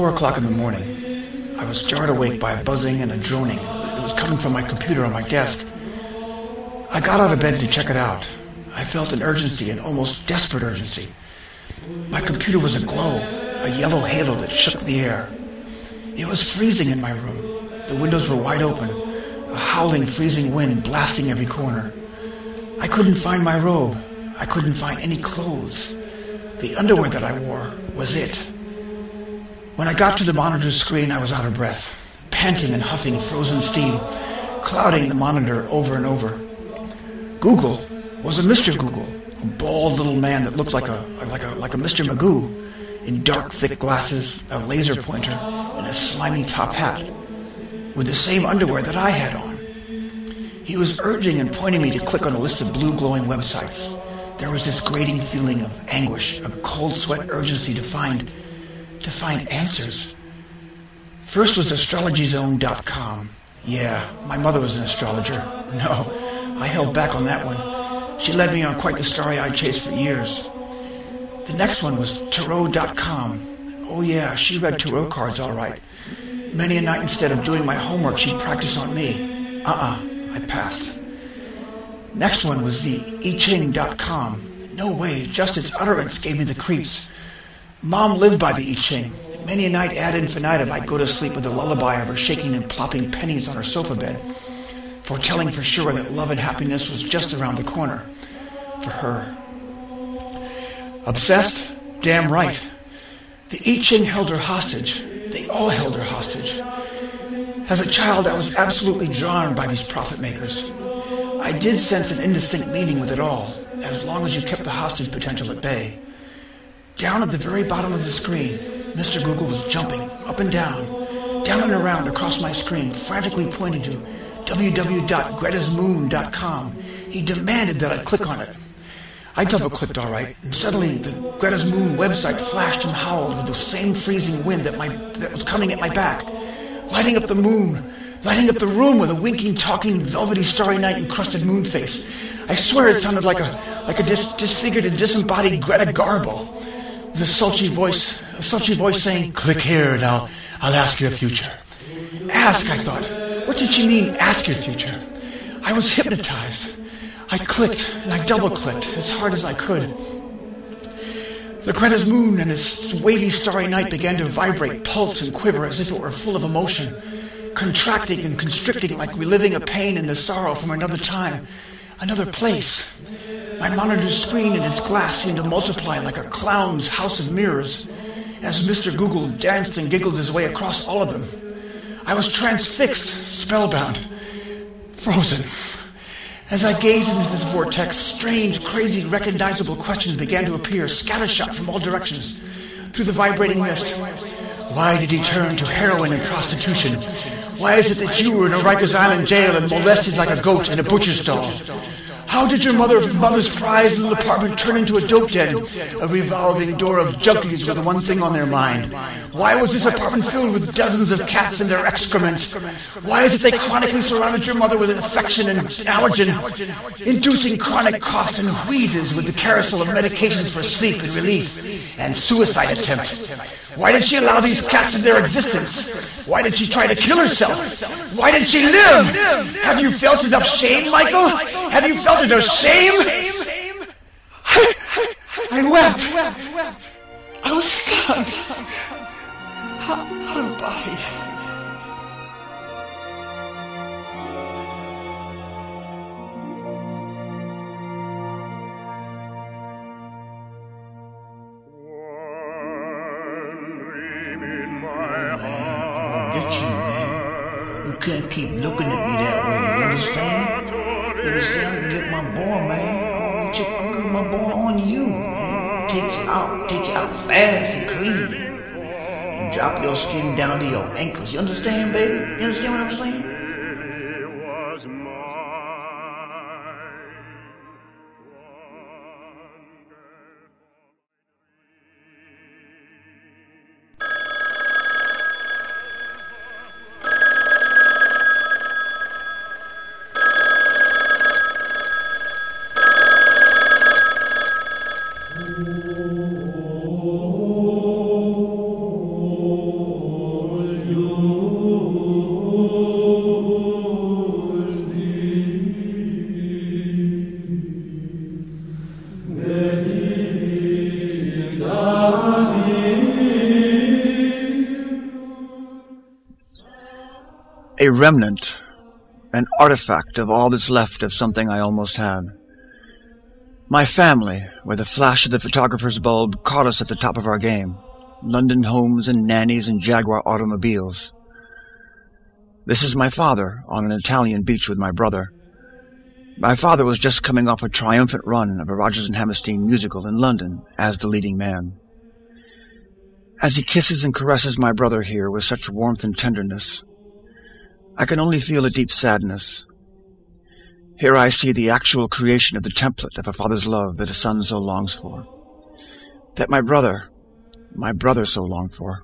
4 o'clock in the morning. I was jarred awake by a buzzing and a droning. It was coming from my computer on my desk. I got out of bed to check it out. I felt an urgency, an almost desperate urgency. My computer was aglow, a yellow halo that shook the air. It was freezing in my room. The windows were wide open, a howling, freezing wind blasting every corner. I couldn't find my robe. I couldn't find any clothes. The underwear that I wore was it. When I got to the monitor screen, I was out of breath, panting and huffing frozen steam, clouding the monitor over and over. Google was a Mr. Google, a bald little man that looked like a Mr. Magoo, in dark, thick glasses, a laser pointer, and a slimy top hat, with the same underwear that I had on. He was urging and pointing me to click on a list of blue glowing websites. There was this grating feeling of anguish, a cold sweat urgency to find answers. First was astrologyzone.com. Yeah, my mother was an astrologer. No, I held back on that one. She led me on quite the starry-eyed chase for years. The next one was tarot.com. Oh yeah, she read tarot cards all right. Many a night instead of doing my homework, she'd practice on me. I passed. Next one was the iching.com. No way, just its utterance gave me the creeps. Mom lived by the I Ching. Many a night ad infinitum I'd go to sleep with a lullaby of her shaking and plopping pennies on her sofa bed, foretelling for sure that love and happiness was just around the corner for her. Obsessed? Damn right. The I Ching held her hostage. They all held her hostage. As a child, I was absolutely drawn by these profit makers. I did sense an indistinct meaning with it all, as long as you kept the hostage potential at bay. Down at the very bottom of the screen, Mr. Google was jumping up and down and around across my screen, frantically pointing to www.gretasmoon.com. He demanded that I click on it. I double-clicked all right, and suddenly the Greta's Moon website flashed and howled with the same freezing wind that was coming at my back, lighting up the moon, lighting up the room with a winking, talking, velvety, starry night-encrusted moon face. I swear it sounded like a disfigured and disembodied Greta Garbo. With a sultry voice saying, "Click here and I'll ask your future." Ask, I thought. What did she mean, ask your future? I was hypnotized. I clicked and I double-clicked as hard as I could. The Greta's moon and its wavy starry night began to vibrate, pulse, and quiver as if it were full of emotion, contracting and constricting like reliving a pain and a sorrow from another time, another place. My monitor screen and its glass seemed to multiply like a clown's house of mirrors as Mr. Google danced and giggled his way across all of them. I was transfixed, spellbound, frozen. As I gazed into this vortex, strange, crazy, recognizable questions began to appear, scattershot from all directions, through the vibrating mist. Why did he turn to heroin and prostitution? Why is it that you were in a Rikers Island jail and molested like a goat in a butcher's stall? How did your mother's prized little apartment turn into a dope den, a revolving door of junkies with one thing on their mind? Why was this apartment filled with dozens of cats and their excrement? Why is it they chronically surrounded your mother with infection and allergen, inducing chronic coughs and wheezes with the carousel of medications for sleep and relief and suicide attempt? Why did she allow these cats in their existence? Why did she try to kill herself? Why did she live? Have you felt enough shame, Michael? Have you felt enough shame? I wept. I was stunned. Out of body. You can't keep looking at me that way, you understand? You understand? I'm gonna get my boy, man. I'm gonna get my boy on you, man. Take you out fast and clean. And drop your skin down to your ankles. You understand, baby? You understand what I'm saying? a remnant, an artifact of all that's left of something I almost had. My family, where the flash of the photographer's bulb caught us at the top of our game. London homes and nannies and Jaguar automobiles. This is my father on an Italian beach with my brother. My father was just coming off a triumphant run of a Rodgers and Hammerstein musical in London as the leading man. As he kisses and caresses my brother here with such warmth and tenderness, I can only feel a deep sadness. Here I see the actual creation of the template of a father's love that a son so longs for, that my brother so longed for.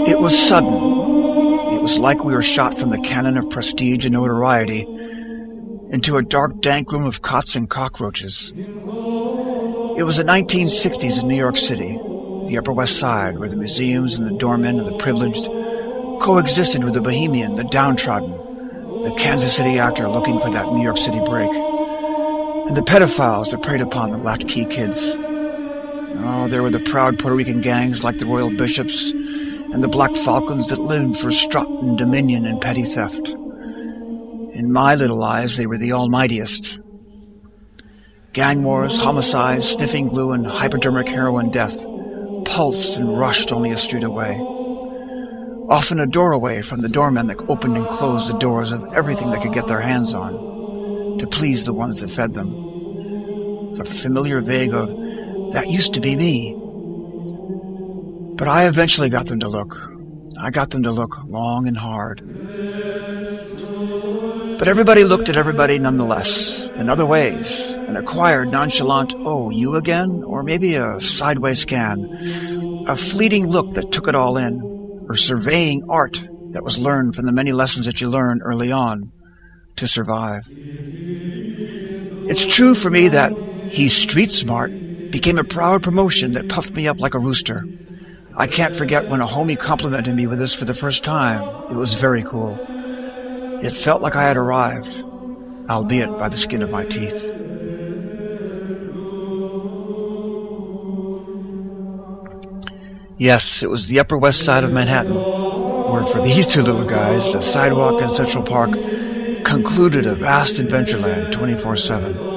It was sudden. It was like we were shot from the cannon of prestige and notoriety into a dark, dank room of cots and cockroaches. It was the 1960s in New York City, the Upper West Side, where the museums and the doormen and the privileged coexisted with the bohemian, the downtrodden, the Kansas City actor looking for that New York City break, and the pedophiles that preyed upon the latchkey kids. Oh, there were the proud Puerto Rican gangs like the Royal Bishops, and the Black Falcons that lived for strut and dominion and petty theft. In my little eyes, they were the almightiest. Gang wars, homicides, sniffing glue, and hypodermic heroin death pulsed and rushed only a street away. Often a door away from the doormen that opened and closed the doors of everything they could get their hands on, to please the ones that fed them. The familiar vague of, that used to be me. But I eventually got them to look. I got them to look long and hard. But everybody looked at everybody nonetheless, in other ways, an acquired, nonchalant, oh, you again? Or maybe a sideways scan, a fleeting look that took it all in, or surveying art that was learned from the many lessons that you learn early on to survive. It's true for me that he's street smart became a proud promotion that puffed me up like a rooster. I can't forget when a homie complimented me with this for the first time. It was very cool. It felt like I had arrived, albeit by the skin of my teeth. Yes, it was the Upper West Side of Manhattan, where for these two little guys, the sidewalk in Central Park concluded a vast adventureland 24/7.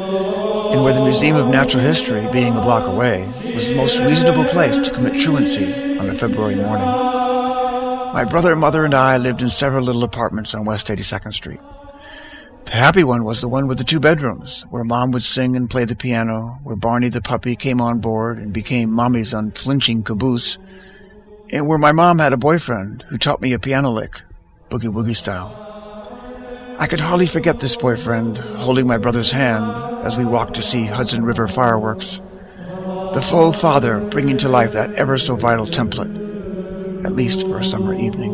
And where the Museum of Natural History, being a block away, was the most reasonable place to commit truancy on a February morning. My brother, mother, and I lived in several little apartments on West 82nd Street. The happy one was the one with the 2 bedrooms, where Mom would sing and play the piano, where Barney the puppy came on board and became Mommy's unflinching caboose, and where my mom had a boyfriend who taught me a piano lick, boogie-woogie style. I could hardly forget this boyfriend holding my brother's hand as we walked to see Hudson River fireworks, the faux father bringing to life that ever-so-vital template, at least for a summer evening.